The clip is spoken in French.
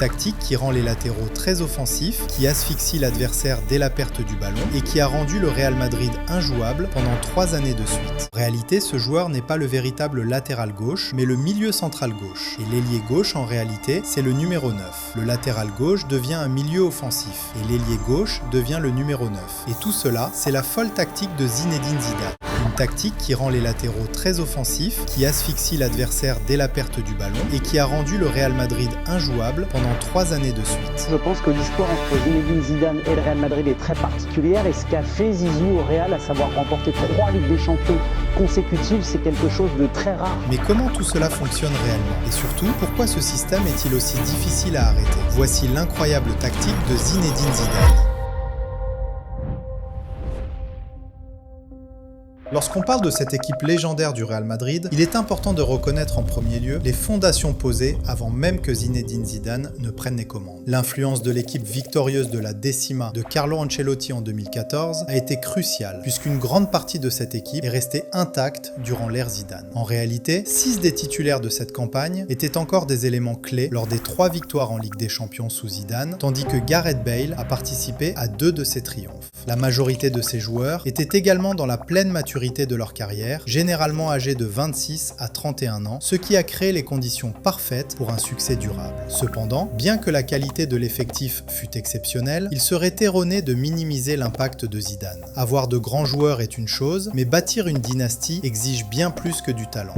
tactique qui rend les latéraux très offensifs, qui asphyxie l'adversaire dès la perte du ballon et qui a rendu le Real Madrid injouable pendant 3 années de suite. En réalité, ce joueur n'est pas le véritable latéral gauche, mais le milieu central gauche. Et l'ailier gauche, en réalité, c'est le numéro 9. Le latéral gauche devient un milieu offensif, et l'ailier gauche devient le numéro 9. Et tout cela, c'est la folle tactique de Zinedine Zidane. Une tactique qui rend les latéraux très offensifs, qui asphyxie l'adversaire dès la perte du ballon et qui a rendu le Real Madrid injouable pendant 3 années de suite. Je pense que l'histoire entre Zinedine Zidane et le Real Madrid est très particulière et ce qu'a fait Zizou au Real, à savoir remporter 3 Ligues des Champions consécutives, c'est quelque chose de très rare. Mais comment tout cela fonctionne réellement? Et surtout, pourquoi ce système est-il aussi difficile à arrêter? Voici l'incroyable tactique de Zinedine Zidane. Lorsqu'on parle de cette équipe légendaire du Real Madrid, il est important de reconnaître en premier lieu les fondations posées avant même que Zinedine Zidane ne prenne les commandes. L'influence de l'équipe victorieuse de la Décima de Carlo Ancelotti en 2014 a été cruciale, puisqu'une grande partie de cette équipe est restée intacte durant l'ère Zidane. En réalité, 6 des titulaires de cette campagne étaient encore des éléments clés lors des 3 victoires en Ligue des Champions sous Zidane, tandis que Gareth Bale a participé à 2 de ces triomphes. La majorité de ces joueurs étaient également dans la pleine maturité de leur carrière, généralement âgés de 26 à 31 ans, ce qui a créé les conditions parfaites pour un succès durable. Cependant, bien que la qualité de l'effectif fût exceptionnelle, il serait erroné de minimiser l'impact de Zidane. Avoir de grands joueurs est une chose, mais bâtir une dynastie exige bien plus que du talent.